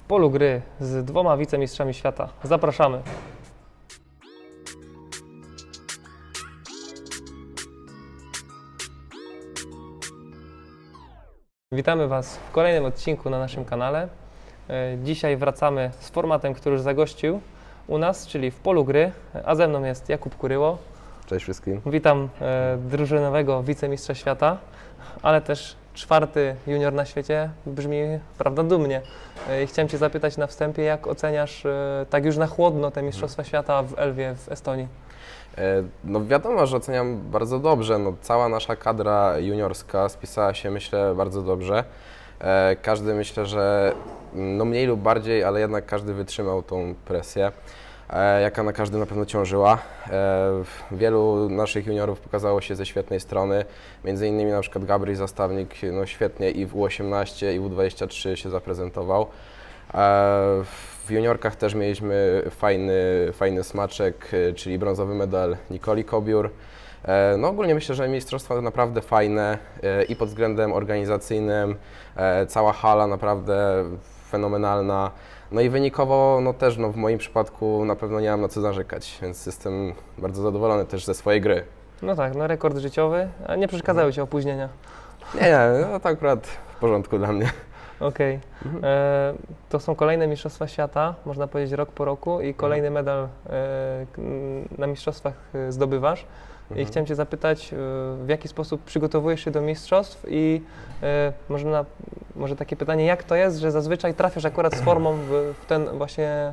polu gry z dwoma wicemistrzami świata. Zapraszamy! Witamy Was w kolejnym odcinku na naszym kanale. Dzisiaj wracamy z formatem, który już zagościł u nas, czyli w polu gry, a ze mną jest Jakub Kuryło. Cześć wszystkim. Witam drużynowego wicemistrza świata, ale też czwarty junior na świecie. Brzmi, prawda, dumnie. Chciałem Cię zapytać na wstępie, jak oceniasz tak już na chłodno te Mistrzostwa Świata w Elwie w Estonii? No wiadomo, że oceniam bardzo dobrze. No, cała nasza kadra juniorska spisała się, myślę, bardzo dobrze. Każdy, myślę, że no mniej lub bardziej, ale jednak każdy wytrzymał tą presję, jaka na każdym na pewno ciążyła. Wielu naszych juniorów pokazało się ze świetnej strony, między innymi na przykład Gabriel Zastawnik no świetnie i w U18 i w U23 się zaprezentował. W juniorkach też mieliśmy fajny smaczek, czyli brązowy medal Nikoli Kobiór. No ogólnie myślę, że mistrzostwa naprawdę fajne i pod względem organizacyjnym, cała hala naprawdę fenomenalna. No i wynikowo no też w moim przypadku na pewno nie mam na co narzekać, więc jestem bardzo zadowolony też ze swojej gry. No tak, no rekord życiowy, a nie przeszkadzały Ci opóźnienia? Nie, no to akurat w porządku dla mnie. Okej. To są kolejne Mistrzostwa Świata, można powiedzieć rok po roku i kolejny medal na Mistrzostwach zdobywasz. I chciałem Cię zapytać, w jaki sposób przygotowujesz się do mistrzostw i może takie pytanie, jak to jest, że zazwyczaj trafiasz akurat z formą w ten właśnie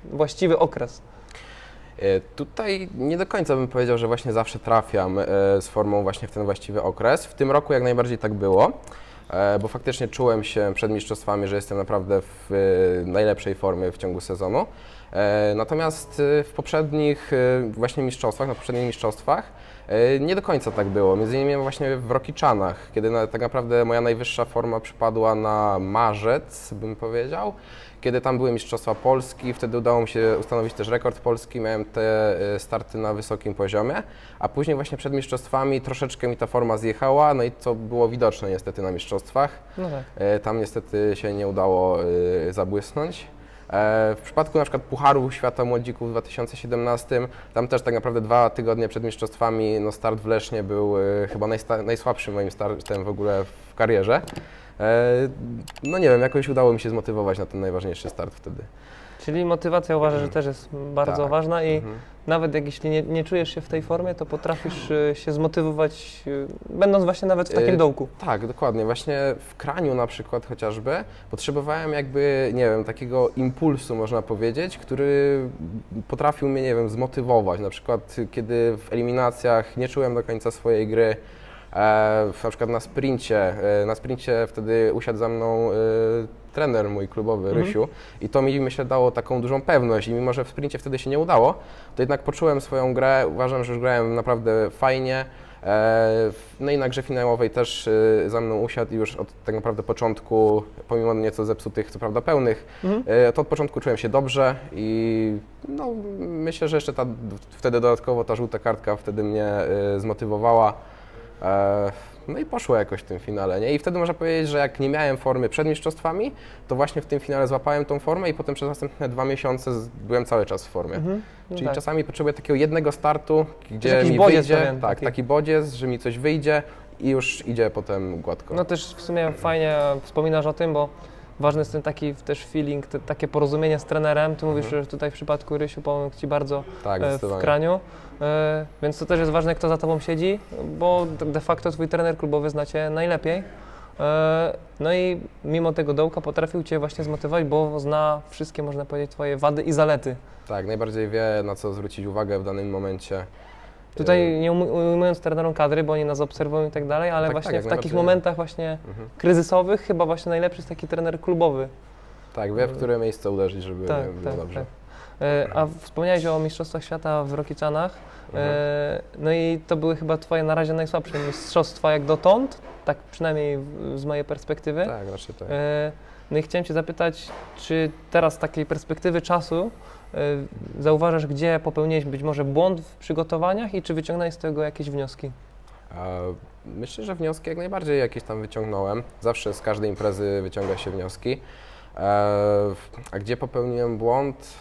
właściwy okres? Tutaj nie do końca bym powiedział, że właśnie zawsze trafiam z formą właśnie w ten właściwy okres. W tym roku jak najbardziej tak było, bo faktycznie czułem się przed mistrzostwami, że jestem naprawdę w najlepszej formie w ciągu sezonu. Natomiast w poprzednich właśnie mistrzostwach, na poprzednich mistrzostwach nie do końca tak było. Między innymi właśnie w Rokiczanach, kiedy tak naprawdę moja najwyższa forma przypadła na marzec, bym powiedział. Kiedy tam były Mistrzostwa Polski, wtedy udało mi się ustanowić też rekord polski, miałem te starty na wysokim poziomie, a później właśnie przed mistrzostwami troszeczkę mi ta forma zjechała, no i to było widoczne niestety na mistrzostwach. No tak. Tam niestety się nie udało zabłysnąć. W przypadku na przykład Pucharu Świata Młodzików w 2017, tam też tak naprawdę 2 tygodnie przed mistrzostwami no start w Lesznie był chyba najsłabszym moim startem w ogóle w karierze. No nie wiem, jakoś udało mi się zmotywować na ten najważniejszy start wtedy. Czyli motywacja uważasz, że też jest bardzo ważna i nawet jeśli nie czujesz się w tej formie, to potrafisz się zmotywować, będąc właśnie nawet w takim dołku. Tak, dokładnie. Właśnie w Kraniu na przykład chociażby potrzebowałem jakby, nie wiem, takiego impulsu można powiedzieć, który potrafił mnie, nie wiem, zmotywować. Na przykład kiedy w eliminacjach nie czułem do końca swojej gry, na przykład na sprincie wtedy usiadł za mną trener mój klubowy, Rysiu, i to mi, myślę, dało taką dużą pewność i mimo, że w sprincie wtedy się nie udało, to jednak poczułem swoją grę, uważam, że już grałem naprawdę fajnie. No i na grze finałowej też za mną usiadł i już od tak naprawdę początku, pomimo nieco zepsutych, co prawda pełnych, to od początku czułem się dobrze i no, myślę, że jeszcze wtedy dodatkowo ta żółta kartka wtedy mnie zmotywowała. No i poszło jakoś w tym finale, nie? I wtedy można powiedzieć, że jak nie miałem formy przed mistrzostwami, to właśnie w tym finale złapałem tą formę i potem przez następne 2 miesiące byłem cały czas w formie. No Czyli tak. czasami potrzebuję takiego jednego startu, gdzie jakiś mi bodziec wyjdzie, pewien, taki bodziec, że mi coś wyjdzie i już idzie potem gładko. No też w sumie fajnie wspominasz o tym, bo ważny jest ten taki też feeling, takie porozumienie z trenerem. Ty mówisz, że tutaj w przypadku Rysiu pomógł Ci bardzo Tak, w Kraniu, więc to też jest ważne, kto za Tobą siedzi, bo de facto Twój trener klubowy zna Cię najlepiej. No i mimo tego dołka potrafił Cię właśnie zmotywować, bo zna wszystkie, można powiedzieć, Twoje wady i zalety. Tak, najbardziej wie, na co zwrócić uwagę w danym momencie. Tutaj nie ujmując trenerom kadry, bo oni nas obserwują i tak dalej, ale Tak, właśnie tak, w takich najbardziej. momentach właśnie kryzysowych chyba właśnie najlepszy jest taki trener klubowy. Tak, wie, w które miejsce uderzyć, żeby było dobrze. Tak. A wspomniałeś o Mistrzostwach Świata w Rokiczanach, no i to były chyba Twoje na razie najsłabsze mistrzostwa jak dotąd, tak przynajmniej z mojej perspektywy. Tak, raczej tak. No i chciałem Cię zapytać, czy teraz z takiej perspektywy czasu zauważasz, gdzie popełniłeś być może błąd w przygotowaniach i czy wyciągnąłeś z tego jakieś wnioski? Myślę, że wnioski jak najbardziej jakieś tam wyciągnąłem. Zawsze z każdej imprezy wyciąga się wnioski. A gdzie popełniłem błąd?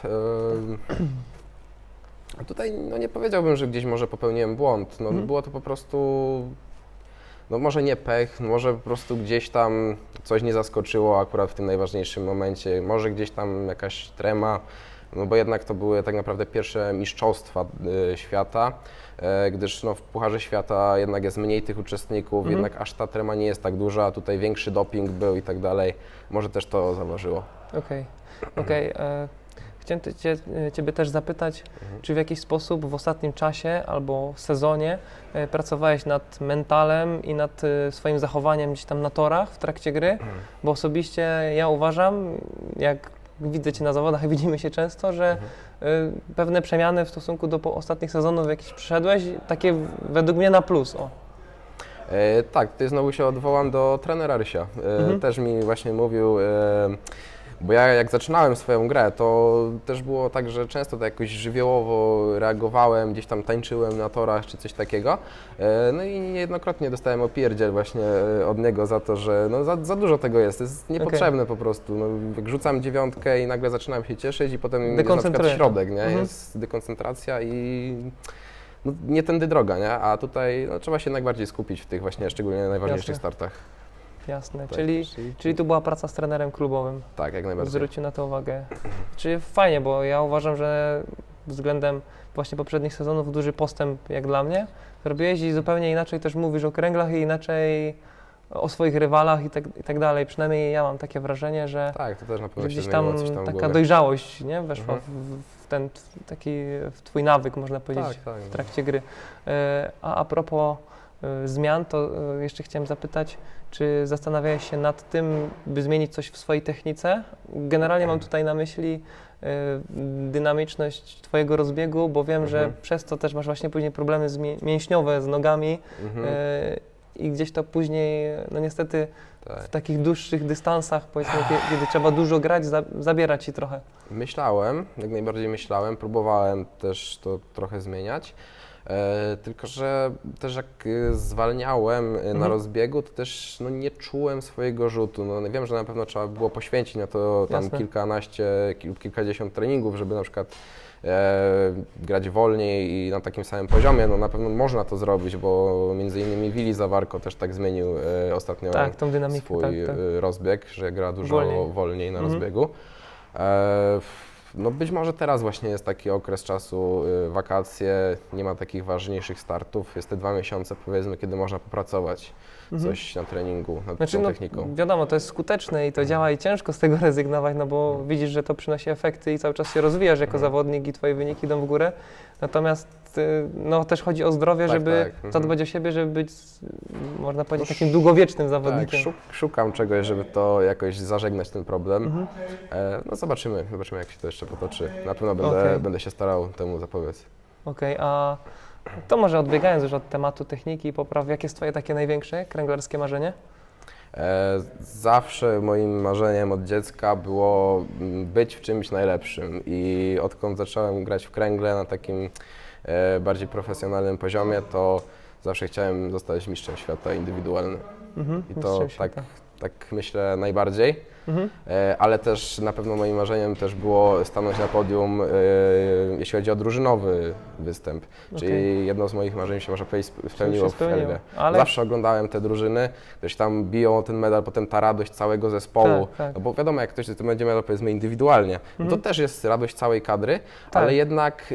Tutaj no nie powiedziałbym, że gdzieś może popełniłem błąd. No, było to po prostu, no może nie pech, może po prostu gdzieś tam coś nie zaskoczyło akurat w tym najważniejszym momencie, może gdzieś tam jakaś trema, no bo jednak to były tak naprawdę pierwsze mistrzostwa świata, gdyż no, w Pucharze Świata jednak jest mniej tych uczestników, jednak aż ta trema nie jest tak duża, tutaj większy doping był i tak dalej, może też to zaważyło. Okej. Chciałem Ciebie też zapytać, czy w jakiś sposób w ostatnim czasie albo w sezonie pracowałeś nad mentalem i nad swoim zachowaniem gdzieś tam na torach w trakcie gry? Bo osobiście ja uważam, jak widzę Cię na zawodach i widzimy się często, że pewne przemiany w stosunku do ostatnich sezonów jakieś przeszedłeś, takie według mnie na plus. O. Tak, tutaj znowu się odwołam do trenera Rysia. Też mi właśnie mówił, bo ja jak zaczynałem swoją grę, to też było tak, że często tak jakoś żywiołowo reagowałem, gdzieś tam tańczyłem na torach czy coś takiego. No i niejednokrotnie dostałem opierdziel właśnie od niego za to, że no za dużo tego jest niepotrzebne po prostu. No, jak rzucam 9 i nagle zaczynam się cieszyć i potem jest na przykład środek, nie? Jest dekoncentracja i no, nie tędy droga, nie? A tutaj no, trzeba się jednak bardziej skupić w tych właśnie szczególnie najważniejszych startach. Jasne, Tak, czyli tu była praca z trenerem klubowym. Tak, jak najbardziej. Zwrócił na to uwagę. Czyli fajnie, bo ja uważam, że względem właśnie poprzednich sezonów duży postęp jak dla mnie zrobiłeś i zupełnie inaczej też mówisz o kręglach i inaczej o swoich rywalach i tak dalej. Przynajmniej ja mam takie wrażenie, że, tak, to też na pewno że się gdzieś zmieniło, tam coś tam w taka głowie. dojrzałość, nie? Weszła w ten taki w twój nawyk, można powiedzieć, Tak, w trakcie gry. A propos zmian, to jeszcze chciałem zapytać, czy zastanawiałeś się nad tym, by zmienić coś w swojej technice? Generalnie mam tutaj na myśli dynamiczność twojego rozbiegu, bo wiem, że przez to też masz właśnie później problemy mięśniowe z nogami i gdzieś to później, no niestety w takich dłuższych dystansach, powiedzmy, kiedy trzeba dużo grać, zabiera ci trochę. Myślałem, jak najbardziej myślałem, próbowałem też to trochę zmieniać. Tylko że też jak zwalniałem na rozbiegu, to też no, nie czułem swojego rzutu. No, wiem, że na pewno trzeba było poświęcić na to tam kilkanaście lub kilkadziesiąt treningów, żeby na przykład grać wolniej i na takim samym poziomie. No, na pewno można to zrobić, bo między innymi Willi Zawarko też tak zmienił ostatnio tą dynamikę, swój rozbieg, że gra dużo wolniej na rozbiegu. No być może teraz właśnie jest taki okres czasu, wakacje, nie ma takich ważniejszych startów, jest te 2 miesiące powiedzmy, kiedy można popracować coś na treningu, nad tą techniką. No, wiadomo, to jest skuteczne i to działa i ciężko z tego rezygnować, no bo widzisz, że to przynosi efekty i cały czas się rozwijasz jako zawodnik i twoje wyniki idą w górę. Natomiast no, też chodzi o zdrowie, żeby zadbać o siebie, żeby być, można powiedzieć, takim długowiecznym zawodnikiem. Tak, szukam czegoś, żeby to jakoś zażegnać ten problem. No zobaczymy jak się to jeszcze potoczy. Na pewno będę się starał temu zapobiec. Okej, a to może odbiegając już od tematu techniki i popraw, jakie jest twoje takie największe kręglarskie marzenie? Zawsze moim marzeniem od dziecka było być w czymś najlepszym i odkąd zacząłem grać w kręgle na takim bardziej profesjonalnym poziomie, to zawsze chciałem zostać mistrzem świata indywidualnym. I to tak myślę najbardziej. Ale też na pewno moim marzeniem też było stanąć na podium, jeśli chodzi o drużynowy występ. Czyli jedno z moich marzeń się może powiedzieć spełniło w Elwie. Zawsze oglądałem te drużyny, ktoś tam biją o ten medal, potem ta radość całego zespołu. No bo wiadomo, jak ktoś to będzie medal powiedzmy indywidualnie, to też jest radość całej kadry, ale jednak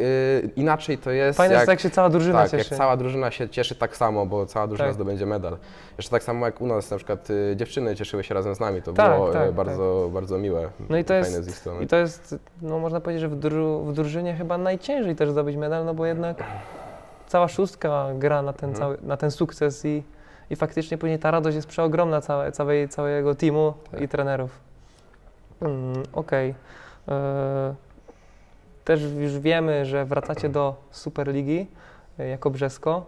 inaczej to jest. Fajne jest, jak się cała drużyna cieszy. Jak cała drużyna się cieszy tak samo, bo cała drużyna zdobędzie medal. Jeszcze tak samo jak u nas na przykład dziewczyny cieszyły się razem z nami, to było bardzo miłe, no i to fajne jest, z ich strony. I to jest, no można powiedzieć, że w drużynie chyba najciężej też zdobyć medal, no bo jednak cała szóstka gra na ten sukces i faktycznie później ta radość jest przeogromna całego teamu i trenerów. Okej. Też już wiemy, że wracacie do Superligi jako Brzesko.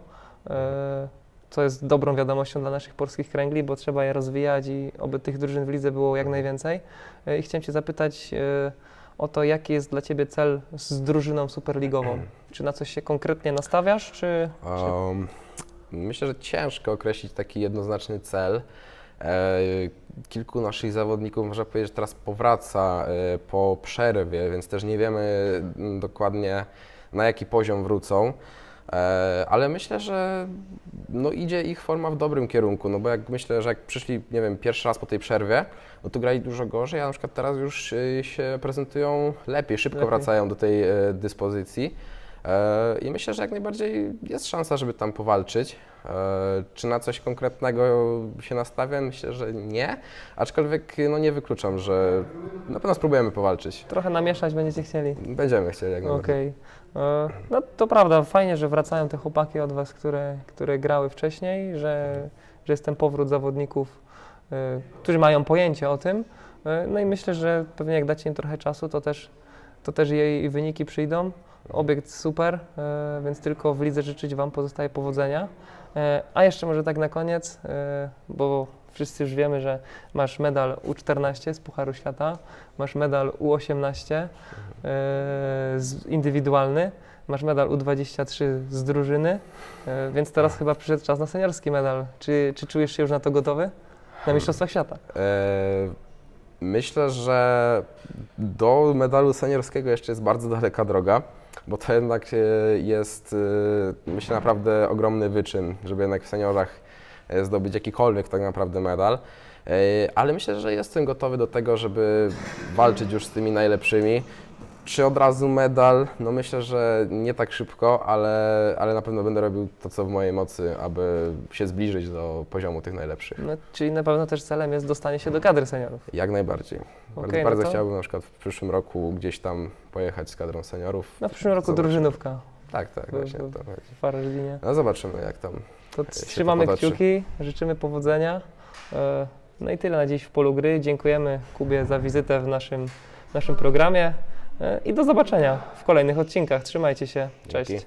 Co jest dobrą wiadomością dla naszych polskich kręgli, bo trzeba je rozwijać i oby tych drużyn w lidze było jak najwięcej. I chciałem Cię zapytać o to, jaki jest dla Ciebie cel z drużyną superligową? Czy na coś się konkretnie nastawiasz, czy... Myślę, że ciężko określić taki jednoznaczny cel. Kilku naszych zawodników, można powiedzieć, że teraz powraca po przerwie, więc też nie wiemy dokładnie, na jaki poziom wrócą. Ale myślę, że no idzie ich forma w dobrym kierunku, no bo jak myślę, że jak przyszli, nie wiem, pierwszy raz po tej przerwie, no to grali dużo gorzej, a na przykład teraz już się prezentują lepiej, szybko wracają do tej dyspozycji. I myślę, że jak najbardziej jest szansa, żeby tam powalczyć. Czy na coś konkretnego się nastawiam? Myślę, że nie, aczkolwiek no nie wykluczam, że na pewno spróbujemy powalczyć. Trochę namieszać będziecie chcieli. Będziemy chcieli jak najbardziej. Okej. No to prawda, fajnie, że wracają te chłopaki od Was, które grały wcześniej, że jest ten powrót zawodników, którzy mają pojęcie o tym. No i myślę, że pewnie jak dacie im trochę czasu, to też jej wyniki przyjdą. Obiekt super, więc tylko w lidze życzyć Wam pozostaje powodzenia. A jeszcze może tak na koniec, bo wszyscy już wiemy, że masz medal U14 z Pucharu Świata, masz medal U18 indywidualny, masz medal U23 z drużyny, więc teraz chyba przyszedł czas na seniorski medal. Czy czujesz się już na to gotowy? Na Mistrzostwach Świata? Myślę, że do medalu seniorskiego jeszcze jest bardzo daleka droga, bo to jednak jest, myślę, naprawdę ogromny wyczyn, żeby jednak w seniorach zdobyć jakikolwiek tak naprawdę medal. Ale myślę, że jestem gotowy do tego, żeby walczyć już z tymi najlepszymi. Czy od razu medal? No myślę, że nie tak szybko, ale na pewno będę robił to, co w mojej mocy, aby się zbliżyć do poziomu tych najlepszych. No, czyli na pewno też celem jest dostanie się do kadry seniorów. Jak najbardziej. Okej, Bardzo no to- chciałbym na przykład w przyszłym roku gdzieś tam pojechać z kadrą seniorów. No w przyszłym roku Zobaczymy. drużynówka Tak, właśnie w- o to chodzi. w Farellinie. No zobaczymy, jak tam. To się trzymamy potoczy. kciuki, życzymy powodzenia. No i tyle na dziś w Polu Gry. Dziękujemy Kubie za wizytę w naszym programie i do zobaczenia w kolejnych odcinkach. Trzymajcie się. Cześć. Dzięki.